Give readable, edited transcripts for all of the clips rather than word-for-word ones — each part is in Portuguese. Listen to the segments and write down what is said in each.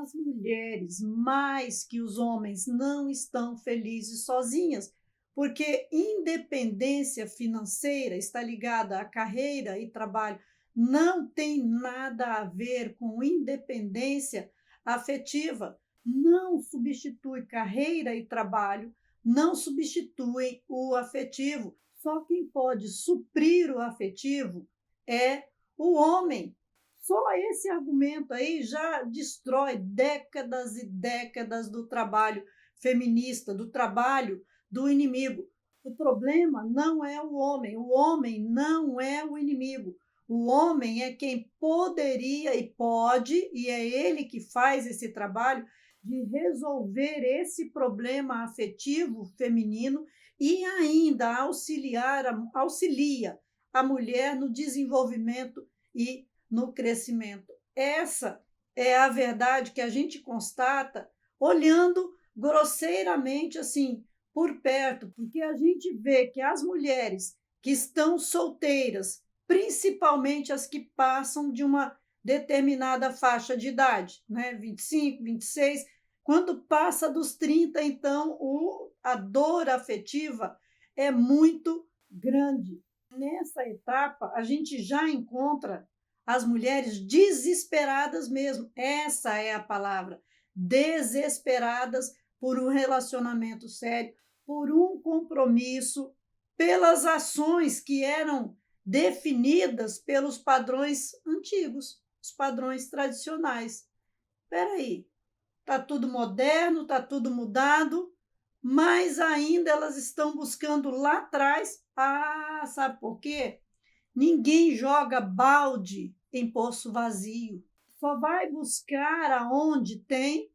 As mulheres, mais que os homens, não estão felizes sozinhas, porque independência financeira está ligada à carreira e trabalho, não tem nada a ver com independência afetiva. Não substitui carreira e trabalho, não substitui o afetivo. Só quem pode suprir o afetivo é o homem. Só esse argumento aí já destrói décadas e décadas do trabalho feminista, do trabalho do inimigo. O problema não é o homem não é o inimigo. O homem é quem poderia e pode, e é ele que faz esse trabalho de resolver esse problema afetivo feminino e ainda auxilia a mulher no desenvolvimento e no crescimento. Essa é a verdade que a gente constata olhando grosseiramente assim por perto, porque a gente vê que as mulheres que estão solteiras, principalmente as que passam de uma determinada faixa de idade, né, 25, 26, quando passa dos 30, então a dor afetiva é muito grande. Nessa etapa, a gente já encontra as mulheres desesperadas mesmo, essa é a palavra, desesperadas por um relacionamento sério, por um compromisso, pelas ações que eram definidas pelos padrões antigos, os padrões tradicionais. Espera aí, está tudo moderno, está tudo mudado, mas ainda elas estão buscando lá atrás. Ah, sabe por quê? Ninguém joga balde em poço vazio. Só vai buscar aonde tem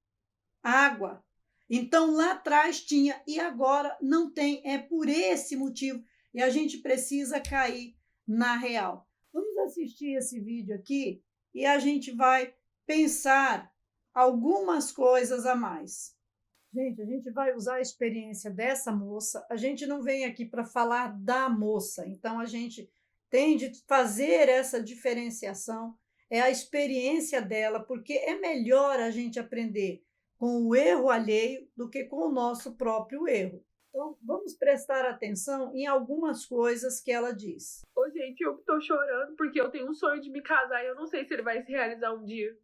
água. Então, lá atrás tinha e agora não tem. É por esse motivo. E a gente precisa cair na real. Vamos assistir esse vídeo aqui e a gente vai pensar algumas coisas a mais. Gente, a gente vai usar a experiência dessa moça. A gente não vem aqui para falar da moça. Então, a gente tem de fazer essa diferenciação. É a experiência dela, porque é melhor a gente aprender com o erro alheio do que com o nosso próprio erro. Então, vamos prestar atenção em algumas coisas que ela diz. Ô, gente, eu tô chorando porque eu tenho um sonho de me casar e eu não sei se ele vai se realizar um dia.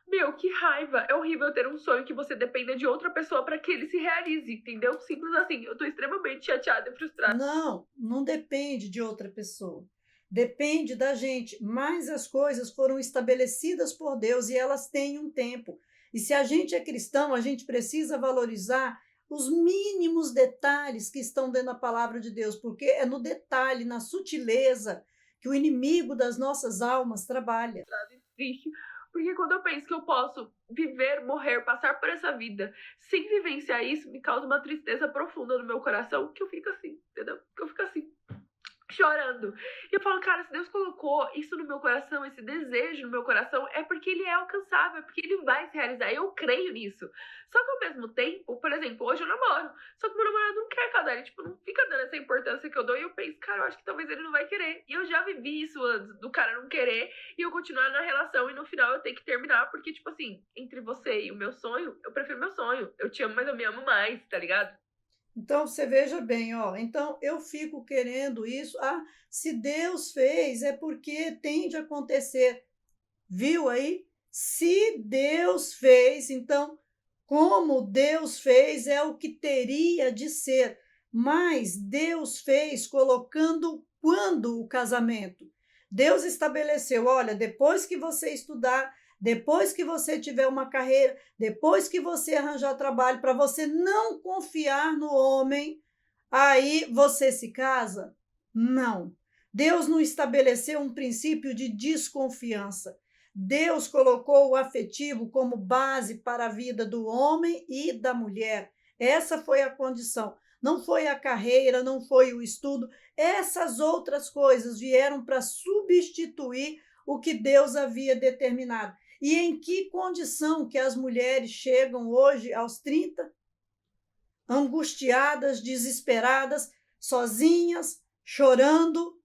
Meu, que raiva! É horrível ter um sonho que você dependa de outra pessoa para que ele se realize, entendeu? Simples assim. Eu tô extremamente chateada e frustrada. Não depende de outra pessoa. Depende da gente, mas as coisas foram estabelecidas por Deus e elas têm um tempo. E se a gente é cristão, a gente precisa valorizar os mínimos detalhes que estão dentro da palavra de Deus, porque é no detalhe, na sutileza, que o inimigo das nossas almas trabalha. Triste, porque quando eu penso que eu posso viver, morrer, passar por essa vida sem vivenciar isso, me causa uma tristeza profunda no meu coração, que eu fico assim, entendeu? Que eu fico assim, chorando. E eu falo, cara, se Deus colocou isso no meu coração, esse desejo no meu coração, é porque ele é alcançável, é porque ele vai se realizar. Eu creio nisso. Só que ao mesmo tempo, por exemplo, hoje eu namoro. Só que meu namorado não quer casar. Ele, tipo, não fica dando essa importância que eu dou. E eu penso, cara, eu acho que talvez ele não vai querer. E eu já vivi isso antes, do cara não querer e eu continuar na relação e no final eu ter que terminar. Porque, tipo assim, entre você e o meu sonho, eu prefiro meu sonho. Eu te amo, mas eu me amo mais, tá ligado? Então, você veja bem, ó. Então, eu fico querendo isso. Ah, se Deus fez, é porque tem de acontecer. Viu aí? Se Deus fez, então, como Deus fez, é o que teria de ser. Mas Deus fez colocando quando o casamento? Deus estabeleceu, olha, depois que você estudar, depois que você tiver uma carreira, depois que você arranjar trabalho, para você não confiar no homem, aí você se casa? Não. Deus não estabeleceu um princípio de desconfiança. Deus colocou o afetivo como base para a vida do homem e da mulher. Essa foi a condição. Não foi a carreira, não foi o estudo. Essas outras coisas vieram para substituir o que Deus havia determinado. E em que condição que as mulheres chegam hoje aos 30, angustiadas, desesperadas, sozinhas, chorando?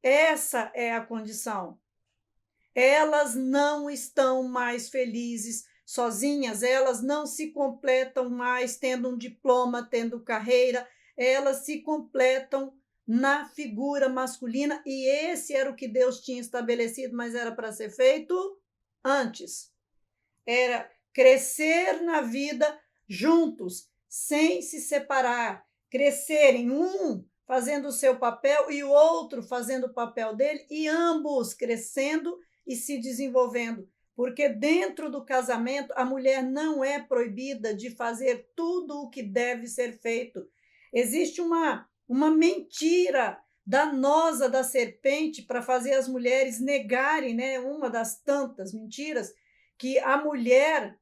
Essa é a condição. Elas não estão mais felizes sozinhas, elas não se completam mais tendo um diploma, tendo carreira, elas se completam na figura masculina, e esse era o que Deus tinha estabelecido, mas era para ser feito antes. Era crescer na vida juntos, sem se separar, crescerem um fazendo o seu papel e o outro fazendo o papel dele, e ambos crescendo e se desenvolvendo. Porque dentro do casamento, a mulher não é proibida de fazer tudo o que deve ser feito. Existe uma mentira danosa da serpente para fazer as mulheres negarem, né? Uma das tantas mentiras, que a mulher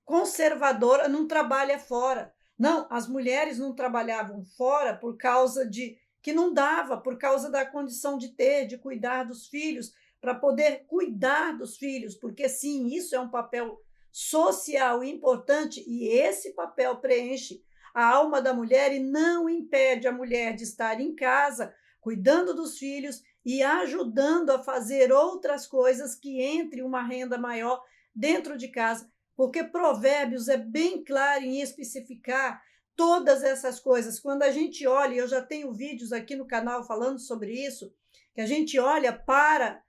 conservadora não trabalha fora. Não, as mulheres não trabalhavam fora por causa de que não dava, por causa da condição de ter, de cuidar dos filhos, para poder cuidar dos filhos, porque sim, isso é um papel social importante e esse papel preenche a alma da mulher e não impede a mulher de estar em casa, cuidando dos filhos e ajudando a fazer outras coisas que entre uma renda maior dentro de casa, porque Provérbios é bem claro em especificar todas essas coisas. Quando a gente olha, eu já tenho vídeos aqui no canal falando sobre isso, que a gente olha para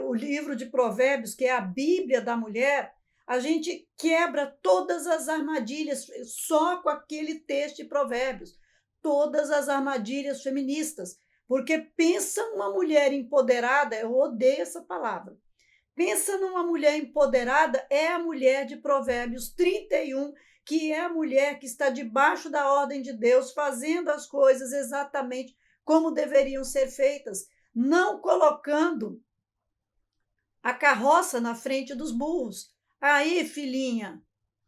o livro de Provérbios, que é a Bíblia da mulher, a gente quebra todas as armadilhas só com aquele texto de Provérbios, todas as armadilhas feministas, porque pensa uma mulher empoderada, eu odeio essa palavra, pensa numa mulher empoderada, é a mulher de Provérbios 31, que é a mulher que está debaixo da ordem de Deus, fazendo as coisas exatamente como deveriam ser feitas, não colocando a carroça na frente dos burros. Aí, filhinha,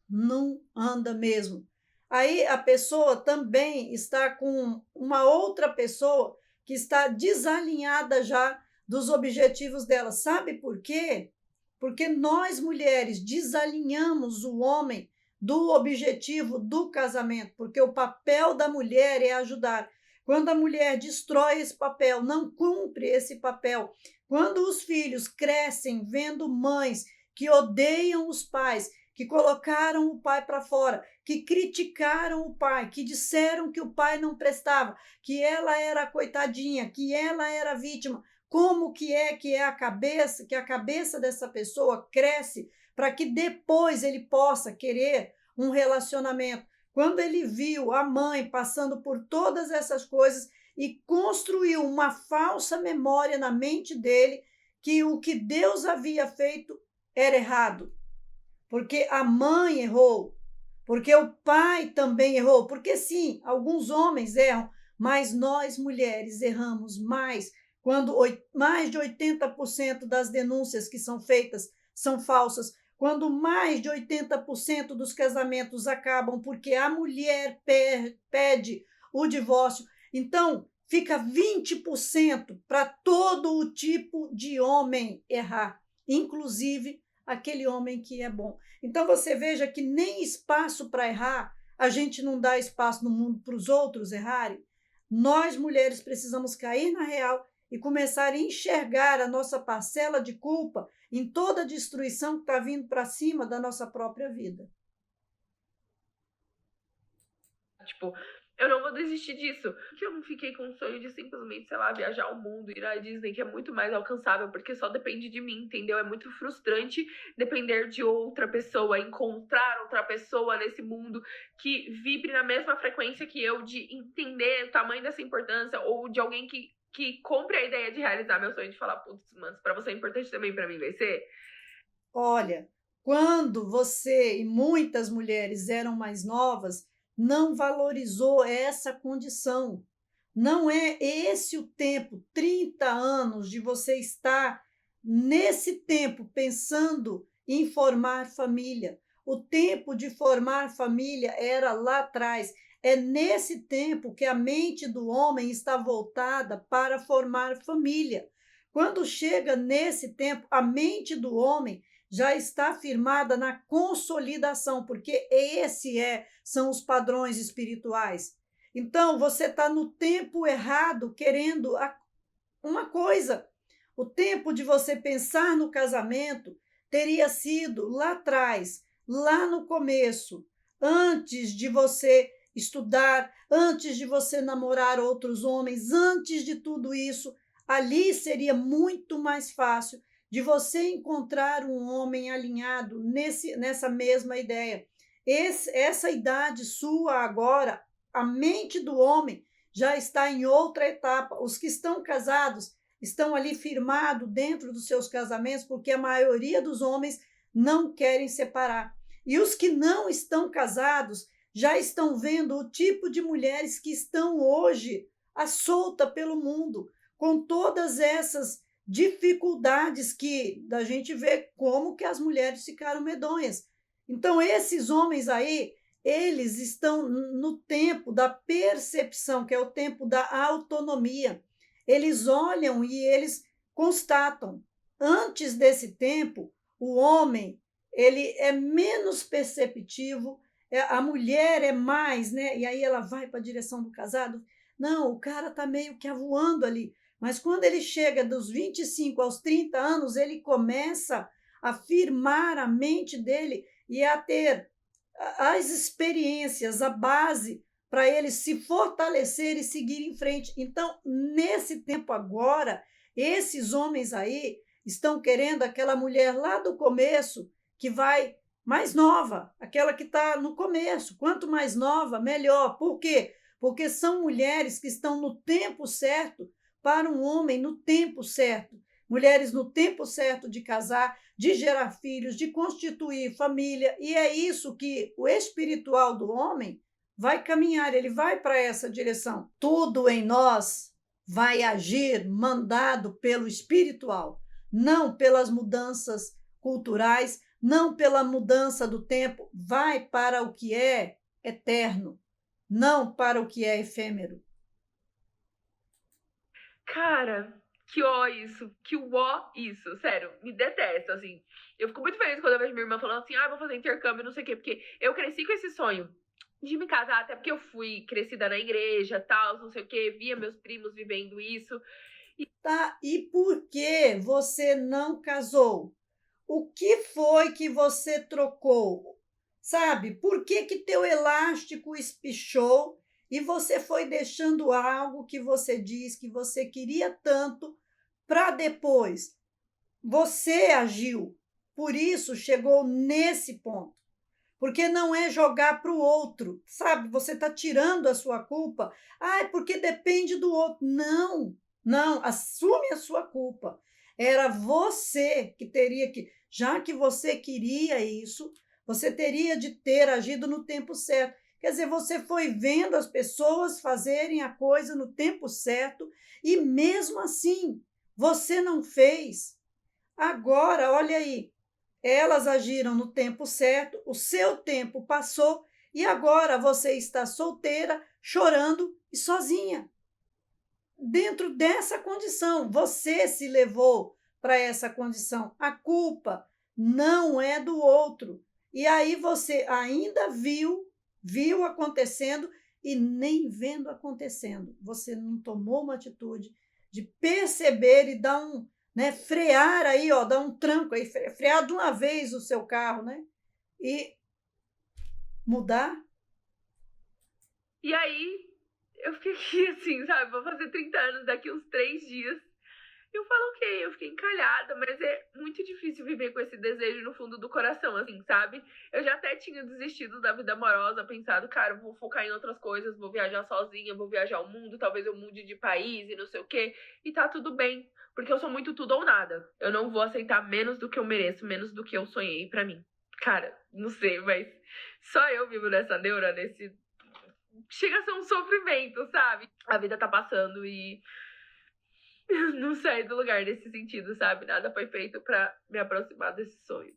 não anda mesmo. Aí a pessoa também está com uma outra pessoa que está desalinhada já dos objetivos dela. Sabe por quê? Porque nós, mulheres, desalinhamos o homem do objetivo do casamento, porque o papel da mulher é ajudar. Quando a mulher destrói esse papel, não cumpre esse papel, quando os filhos crescem vendo mães que odeiam os pais, que colocaram o pai para fora, que criticaram o pai, que disseram que o pai não prestava, que ela era a coitadinha, que ela era a vítima, como que é a cabeça, que a cabeça dessa pessoa cresce para que depois ele possa querer um relacionamento. Quando ele viu a mãe passando por todas essas coisas e construiu uma falsa memória na mente dele que o que Deus havia feito era errado, porque a mãe errou, porque o pai também errou, porque sim, alguns homens erram, mas nós mulheres erramos mais, quando mais de 80% das denúncias que são feitas são falsas, quando mais de 80% dos casamentos acabam porque a mulher pede o divórcio. Então, fica 20% para todo o tipo de homem errar, inclusive aquele homem que é bom. Então, você veja que nem espaço para errar, a gente não dá espaço no mundo para os outros errarem. Nós, mulheres, precisamos cair na real e começar a enxergar a nossa parcela de culpa em toda a destruição que está vindo para cima da nossa própria vida. Tipo, eu não vou desistir disso. Porque eu não fiquei com o sonho de simplesmente, sei lá, viajar o mundo, ir à Disney, que é muito mais alcançável, porque só depende de mim, entendeu? É muito frustrante depender de outra pessoa, encontrar outra pessoa nesse mundo que vibre na mesma frequência que eu, de entender o tamanho dessa importância, ou de alguém que compre a ideia de realizar meu sonho, de falar, putz, mano, pra você é importante também, pra mim vai ser. Olha, quando você e muitas mulheres eram mais novas, não valorizou essa condição. Não é esse o tempo, 30 anos de você estar nesse tempo pensando em formar família. O tempo de formar família era lá atrás. É nesse tempo que a mente do homem está voltada para formar família. Quando chega nesse tempo, a mente do homem já está firmada na consolidação, porque são os padrões espirituais. Então, você está no tempo errado querendo uma coisa. O tempo de você pensar no casamento teria sido lá atrás, lá no começo, antes de você estudar, antes de você namorar outros homens, antes de tudo isso, ali seria muito mais fácil de você encontrar um homem alinhado nessa mesma ideia. Essa idade sua agora, a mente do homem já está em outra etapa. Os que estão casados estão ali firmados dentro dos seus casamentos, porque a maioria dos homens não querem separar. E os que não estão casados já estão vendo o tipo de mulheres que estão hoje à solta pelo mundo, com todas essas dificuldades que da gente vê como que as mulheres ficaram medonhas. Então, esses homens aí, eles estão no tempo da percepção, que é o tempo da autonomia. Eles olham e eles constatam. Antes desse tempo, o homem ele é menos perceptivo, a mulher é mais, né? E aí ela vai para a direção do casado. Não, o cara está meio que avoando ali. Mas quando ele chega dos 25 aos 30 anos, ele começa a firmar a mente dele e a ter as experiências, a base para ele se fortalecer e seguir em frente. Então, nesse tempo agora, esses homens aí estão querendo aquela mulher lá do começo que vai mais nova, aquela que está no começo. Quanto mais nova, melhor. Por quê? Porque são mulheres que estão no tempo certo para um homem no tempo certo. Mulheres no tempo certo de casar, de gerar filhos, de constituir família. E é isso que o espiritual do homem vai caminhar, ele vai para essa direção. Tudo em nós vai agir mandado pelo espiritual, não pelas mudanças culturais, não pela mudança do tempo, vai para o que é eterno, não para o que é efêmero. Cara, que ó isso, que ó isso, sério, me detesto, assim. Eu fico muito feliz quando eu vejo minha irmã falando assim, vou fazer intercâmbio, não sei o quê, porque eu cresci com esse sonho de me casar, até porque eu fui crescida na igreja, tal, não sei o quê, via meus primos vivendo isso. Tá, e por que você não casou? O que foi que você trocou? Sabe, por que que teu elástico espichou e você foi deixando algo que você diz que você queria tanto para depois? Você agiu, por isso chegou nesse ponto. Porque não é jogar para o outro, sabe? Você está tirando a sua culpa. Porque depende do outro. Não, não, assume a sua culpa. Era você que teria que, já que você queria isso, você teria de ter agido no tempo certo. Quer dizer, você foi vendo as pessoas fazerem a coisa no tempo certo e mesmo assim você não fez. Agora, olha aí, elas agiram no tempo certo, o seu tempo passou e agora você está solteira, chorando e sozinha. Dentro dessa condição, você se levou para essa condição. A culpa não é do outro. E aí você ainda viu acontecendo e nem vendo acontecendo. Você não tomou uma atitude de perceber e dar frear aí, dar um tranco aí, frear de uma vez o seu carro, né? E mudar. E aí, eu fiquei aqui assim, sabe? Vou fazer 30 anos daqui uns 3 dias. Eu falo, ok, eu fiquei encalhada, mas é muito difícil viver com esse desejo no fundo do coração, assim, sabe? Eu já até tinha desistido da vida amorosa, pensado, cara, vou focar em outras coisas, vou viajar sozinha, vou viajar o mundo, talvez eu mude de país e não sei o quê, e tá tudo bem, porque eu sou muito tudo ou nada. Eu não vou aceitar menos do que eu mereço, menos do que eu sonhei pra mim. Cara, não sei, mas só eu vivo nessa neura, nesse... Chega a ser um sofrimento, sabe? A vida tá passando e não saí do lugar nesse sentido, sabe? Nada foi feito para me aproximar desse sonho.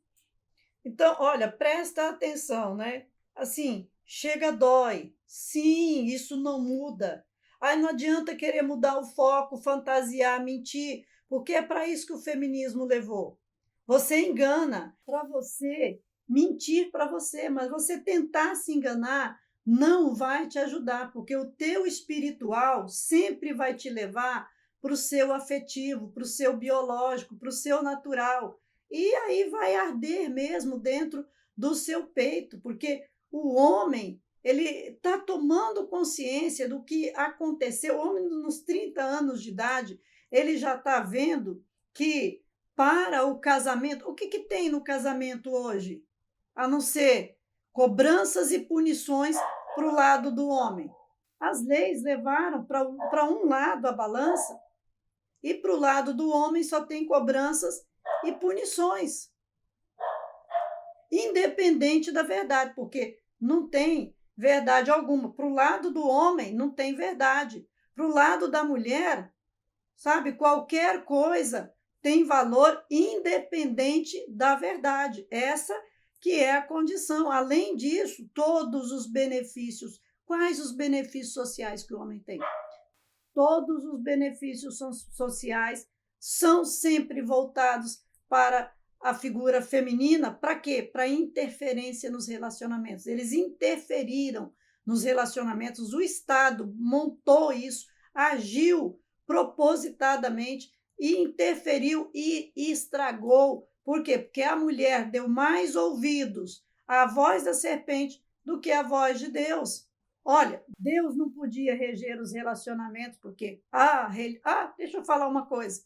Então, olha, presta atenção, né? Assim, chega, dói. Sim, isso não muda. Não adianta querer mudar o foco, fantasiar, mentir, porque é para isso que o feminismo levou. Você engana para você mentir para você, mas você tentar se enganar não vai te ajudar, porque o teu espiritual sempre vai te levar para o seu afetivo, para o seu biológico, para o seu natural. E aí vai arder mesmo dentro do seu peito, porque o homem ele está tomando consciência do que aconteceu. O homem, nos 30 anos de idade, ele já está vendo que para o casamento, o que tem no casamento hoje? A não ser cobranças e punições para o lado do homem. As leis levaram para um lado a balança e para o lado do homem só tem cobranças e punições, independente da verdade, porque não tem verdade alguma. Para o lado do homem, não tem verdade. Para o lado da mulher, sabe, qualquer coisa tem valor independente da verdade. Essa que é a condição. Além disso, todos os benefícios. Quais os benefícios sociais que o homem tem? Todos os benefícios sociais são sempre voltados para a figura feminina. Para quê? Para interferência nos relacionamentos. Eles interferiram nos relacionamentos. O Estado montou isso, agiu propositadamente e interferiu e estragou. Por quê? Porque a mulher deu mais ouvidos à voz da serpente do que à voz de Deus. Olha, Deus não podia reger os relacionamentos, porque... deixa eu falar uma coisa.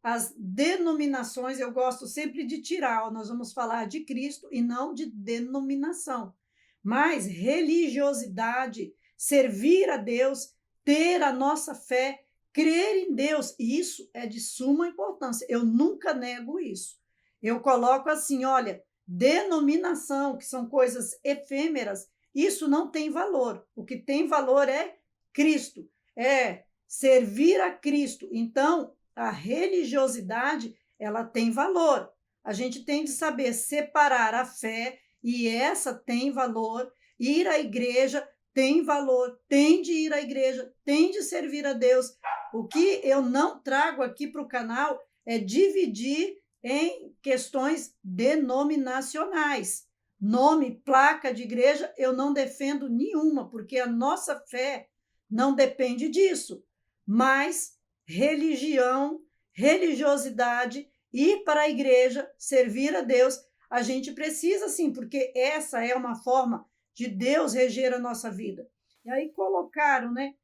As denominações eu gosto sempre de tirar. Nós vamos falar de Cristo e não de denominação. Mas religiosidade, servir a Deus, ter a nossa fé, crer em Deus, isso é de suma importância. Eu nunca nego isso. Eu coloco assim, olha, denominação, que são coisas efêmeras, isso não tem valor. O que tem valor é Cristo, é servir a Cristo. Então, a religiosidade, ela tem valor. A gente tem de saber separar a fé, e essa tem valor. Ir à igreja tem valor, tem de ir à igreja, tem de servir a Deus. O que eu não trago aqui para o canal é dividir em questões denominacionais. Nome, placa de igreja, eu não defendo nenhuma, porque a nossa fé não depende disso. Mas religião, religiosidade, ir para a igreja, servir a Deus, a gente precisa sim, porque essa é uma forma de Deus reger a nossa vida. E aí colocaram, né?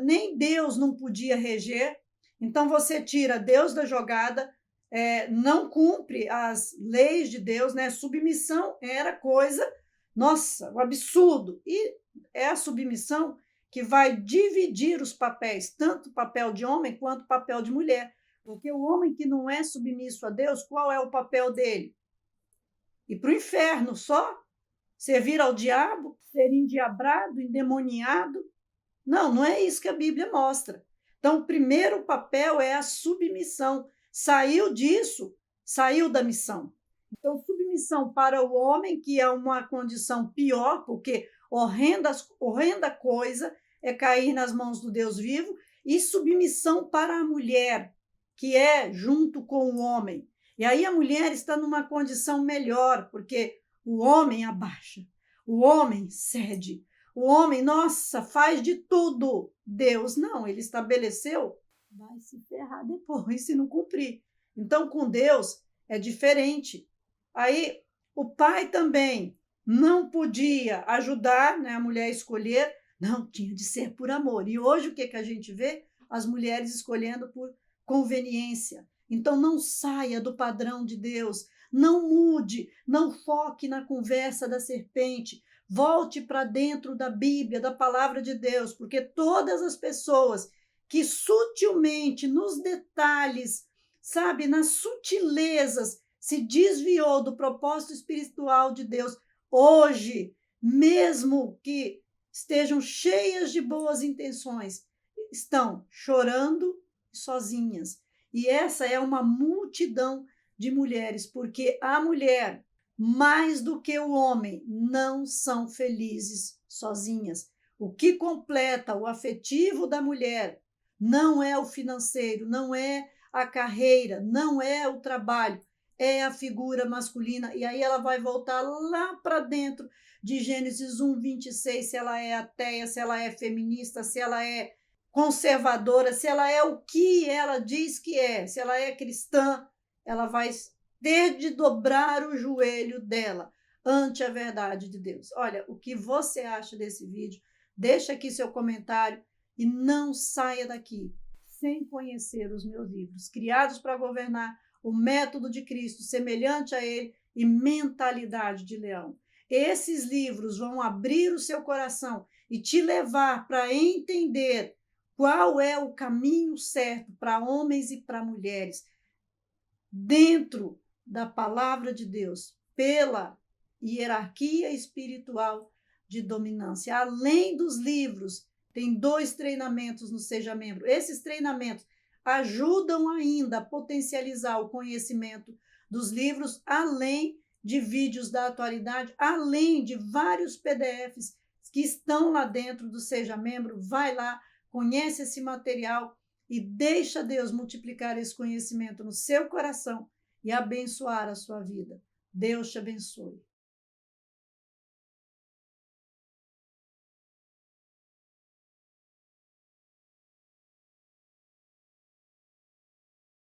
Nem Deus não podia reger, então você tira Deus da jogada, não cumpre as leis de Deus, né? Submissão era coisa, nossa, um absurdo. E é a submissão que vai dividir os papéis, tanto o papel de homem quanto o papel de mulher. Porque o homem que não é submisso a Deus, qual é o papel dele? Ir para o inferno só? Servir ao diabo? Ser endiabrado, endemoniado? Não, não é isso que a Bíblia mostra. Então, o primeiro papel é a submissão. Saiu disso, saiu da missão. Então, submissão para o homem, que é uma condição pior, porque horrenda coisa é cair nas mãos do Deus vivo, e submissão para a mulher, que é junto com o homem. E aí a mulher está numa condição melhor, porque o homem abaixa, o homem cede, o homem, nossa, faz de tudo. Deus não, ele estabeleceu, vai se ferrar depois se não cumprir. Então, com Deus é diferente. Aí, o pai também não podia ajudar, né, a mulher a escolher, não, tinha de ser por amor. E hoje o que a gente vê? As mulheres escolhendo por conveniência. Então, não saia do padrão de Deus, não mude, não foque na conversa da serpente, volte para dentro da Bíblia, da palavra de Deus, porque todas as pessoas que sutilmente, nos detalhes, sabe, nas sutilezas, se desviou do propósito espiritual de Deus, hoje, mesmo que estejam cheias de boas intenções, estão chorando sozinhas. E essa é uma multidão de mulheres, porque a mulher, mais do que o homem, não são felizes sozinhas. O que completa o afetivo da mulher não é o financeiro, não é a carreira, não é o trabalho, é a figura masculina. E aí ela vai voltar lá para dentro de Gênesis 1:26, se ela é ateia, se ela é feminista, se ela é conservadora, se ela é o que ela diz que é, se ela é cristã, ela vai ter de dobrar o joelho dela. ante a verdade de Deus. Olha, o que você acha desse vídeo? Deixa aqui seu comentário e não saia daqui sem conhecer os meus livros, Criados para Governar, O Método de Cristo, Semelhante a Ele e Mentalidade de Leão. Esses livros vão abrir o seu coração e te levar para entender qual é o caminho certo para homens e para mulheres dentro da palavra de Deus, pela hierarquia espiritual de dominância. Além dos livros, tem 2 treinamentos no Seja Membro. Esses treinamentos ajudam ainda a potencializar o conhecimento dos livros, além de vídeos da atualidade, além de vários PDFs que estão lá dentro do Seja Membro. Vai lá, conhece esse material e deixa Deus multiplicar esse conhecimento no seu coração e abençoar a sua vida. Deus te abençoe.